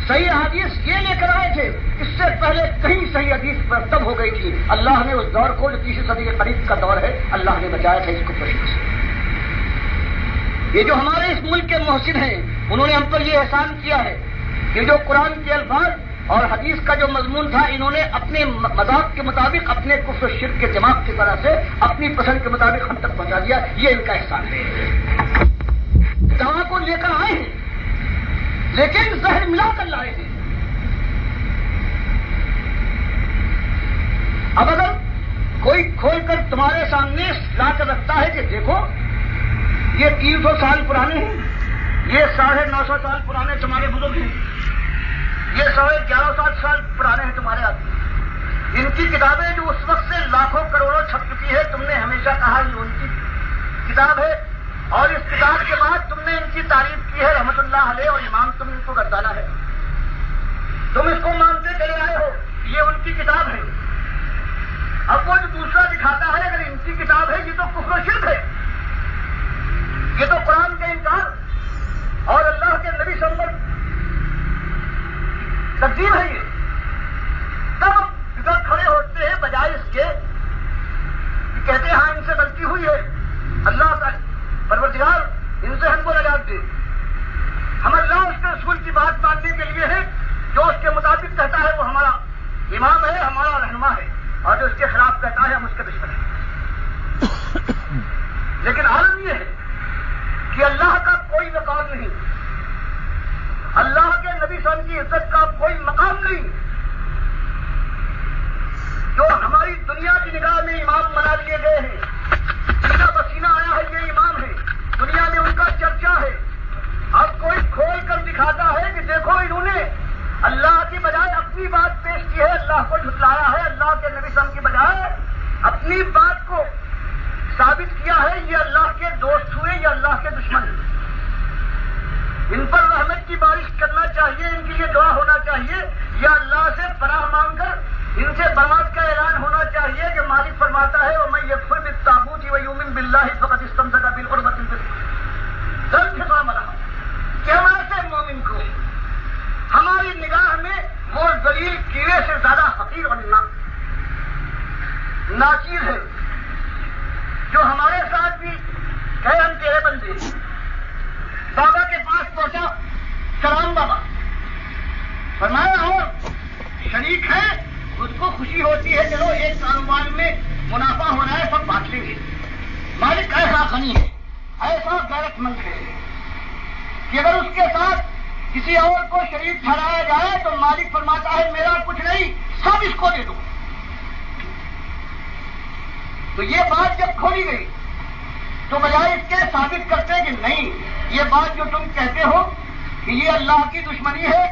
صحیح حدیث یہ لے کر آئے تھے، اس سے پہلے کہیں صحیح حدیث پر تب ہو گئی تھی. اللہ نے اس دور کو جو تیسری صدی کے قریب کا دور ہے، اللہ نے بچایا تھا اس کو پشت سے. یہ جو ہمارے اس ملک کے محسن ہیں، انہوں نے ہم پر یہ احسان کیا ہے کہ جو قرآن کے الفاظ اور حدیث کا جو مضمون تھا، انہوں نے اپنے مذاق کے مطابق، اپنے کفر و شرک کے دماغ کی طرح سے اپنی پسند کے مطابق ہم تک پہنچا دیا. یہ ان کا احسان ہے. دوا کو لے کر آئے ہیں لیکن زہر ملا کر لائے ہیں. اب اگر کوئی کھول کر تمہارے سامنے لا کر رکھتا ہے کہ دیکھو یہ 300 سال پرانے ہیں، یہ 950 سال پرانے تمہارے بزرگ ہیں، یہ 11,000 سال پرانے ہیں تمہارے آدمی، ان کی کتابیں جو اس وقت سے لاکھوں کروڑوں چھپ چکی ہے، تم نے ہمیشہ کہا یہ ان کی کتاب ہے، اور اس کتاب کے بعد تم نے ان کی تعریف کی ہے رحمت اللہ علیہ، اور امام تم ان کو گردانہ ہے. تم اس کو مانتے چلے آئے ہو یہ ان کی کتاب ہے. اب وہ جو دوسرا دکھاتا ہے اگر ان کی کتاب ہے، یہ تو کفر و شرک ہے، یہ تو قرآن کا انکار اور اللہ کے نبی صلی اللہ علیہ وسلم تقدیر ہے. یہ تب ادھر کھڑے ہوتے ہیں بجائے اس کے کہ کہتے ہیں ہاں ان سے غلطی ہوئی ہے، اللہ کا پروردگار ان سے ہم کو نجات دے. ہم اللہ اس کے رسول کی بات ماننے کے لیے ہے، جو اس کے مطابق کہتا ہے وہ ہمارا امام ہے، ہمارا رہنما ہے، اور جو اس کے خلاف کہتا ہے ہم اس کے دشمن ہیں. لیکن عالم یہ ہے کہ اللہ کا کوئی وقار نہیں، اللہ کے نبی صلی اللہ علیہ وسلم کی عزت کا کوئی مقام نہیں. جو ہماری دنیا کی نگاہ میں امام بنا لیے گئے ہیں، جن کا پسینہ آیا ہے یہ امام ہے، دنیا میں ان کا چرچا ہے. اب کوئی کھول کر دکھاتا ہے کہ دیکھو انہوں نے اللہ کی بجائے اپنی بات پیش کی ہے، اللہ کو جھٹلایا ہے، اللہ کے نبی صلی اللہ علیہ وسلم کی بجائے اپنی بات کو ثابت کیا ہے، یہ اللہ کے دوست ہوئے، یہ اللہ کے دشمن. ان پر رحمت کی بارش کرنا چاہیے، ان کے لیے دعا ہونا چاہیے، یا اللہ سے پناہ مانگ کر ان سے برات کا اعلان ہونا چاہیے کہ مالک فرماتا ہے وَمَن يَكْفُرْ بِالطَّاغُوتِ وَيُؤْمِن بِاللَّهِ فَقَدِ اسْتَمْسَكَ بِالْعُرْوَةِ الْوُثْقَىٰ. کہ ہمارے مومن کو ہماری نگاہ میں وہ ذلیل کیڑے سے زیادہ حقیر اور ناچیز ہے، جو ہمارے ساتھ بھی کہ ہم تیرے بندے. بابا کے پاس پہنچا، سلام بابا، فرمایا اور شریک ہے، اس کو خوشی ہوتی ہے چلو ایک کاروبار میں منافع ہو رہا ہے، سب بانٹ لیں گے. مالک ایسا غنی ہے، ایسا غیرت مند ہے کہ اگر اس کے ساتھ کسی اور کو شریک ٹھہرایا جائے تو مالک فرماتا ہے میرا کچھ نہیں، سب اس کو دے دو. تو یہ بات جب کھولی گئی تو بجائے اس کے ثابت کرتے کہ نہیں یہ بات جو تم کہتے ہو کہ یہ اللہ کی دشمنی ہے،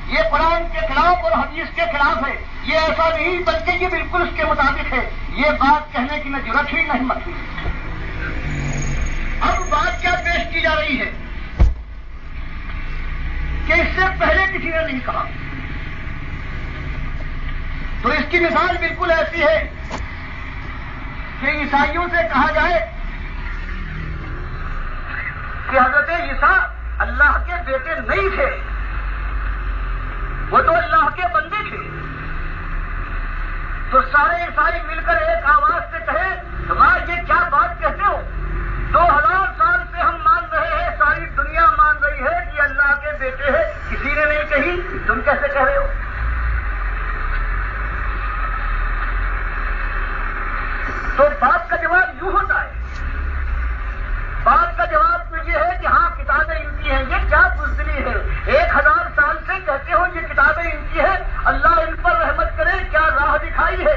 یہ قرآن کے خلاف اور حدیث کے خلاف ہے، یہ ایسا نہیں بلکہ یہ بالکل اس کے مطابق ہے، یہ بات کہنے کی نہ جرأت ہوئی نہ ہمت ہوئی. اب بات کیا پیش کی جا رہی ہے کہ اس سے پہلے کسی نے نہیں کہا. تو اس کی مثال بالکل ایسی ہے کہ عیسائیوں سے کہا جائے کہ حضرت عیسیٰ اللہ کے بیٹے نہیں تھے، وہ تو اللہ کے بندے تھے. تو سارے عیسائی مل کر ایک آواز سے کہے تمہارا یہ کیا بات کہتے ہو، 2000 سال سے ہم مان رہے ہیں، ساری دنیا مان رہی ہے کہ اللہ کے بیٹے ہیں، کسی نے نہیں کہی، تم کیسے کہہ رہے ہو؟ تو بات کا جواب یوں ہوتا ہے، بات کا جواب تو یہ ہے کہ ہاں کتابیں ان کی ہیں. یہ کیا بزدلی ہے، 1000 سال سے کہتے ہو یہ کتابیں ان کی ہیں، اللہ ان پر رحمت کرے، کیا راہ دکھائی ہے.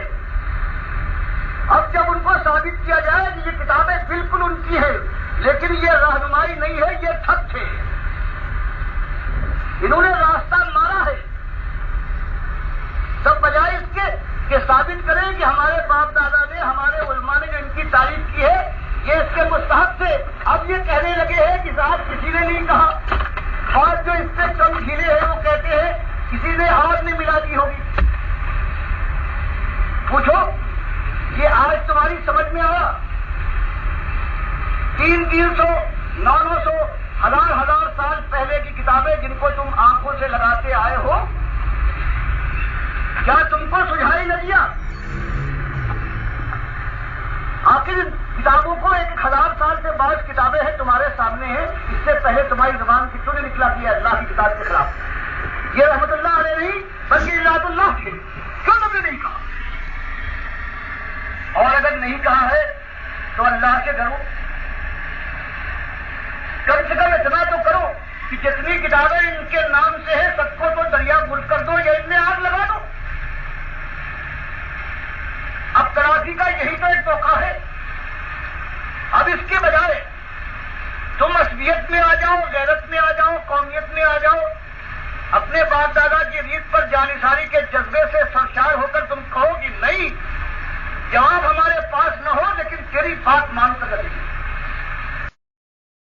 اب جب ان کو ثابت کیا جائے کہ یہ کتابیں بالکل ان کی ہیں لیکن یہ رہنمائی نہیں ہے، یہ ٹھگ تھے، انہوں نے راستہ مارا ہے، تب بجائے اس کے کہ ثابت کریں کہ ہمارے باپ دادا نے، ہمارے علماء نے جو ان کی تعریف کی ہے یہ اس کے مستحق تھے، اب یہ کہنے لگے ہیں کہ صاحب کسی نے نہیں کہا. ہاتھ جو اس سے کم گھلے ہیں وہ کہتے ہیں کسی نے آگ نہیں ملا دی ہوگی. پوچھو یہ آج تمہاری سمجھ میں آیا؟ 300 900 1000 سال پہلے کی کتابیں جن کو تم آنکھوں سے لگاتے آئے پہلے تمہاری زبان سے کیوں نہیں نکلا کہ اللہ کی کتاب کے خلاف؟ یہ رحمت اللہ علیہ نہیں بلکہ اراد اللہ تھے، کیوں تم نے نہیں کہا؟ اور اگر نہیں کہا ہے تو اللہ سے ڈرو، کم سے کم اتنا تو کرو کہ جتنی کتابیں ان کے نام سے ہیں سب کو تو دریا گل کر دو یا ان میں آگ لگا دو۔ اب کراچی کا یہی تو ایک موقع ہے۔ اب اس کے بجائے تم عصبیت میں آ جاؤ، غیرت میں آ جاؤ، قومیت میں آ جاؤ، اپنے باپ دادا کی ریت پر جانثاری کے جذبے سے سرشار ہو کر تم کہو کہ نہیں، جواب ہمارے پاس نہ ہو لیکن تیری بات مان کر رہی۔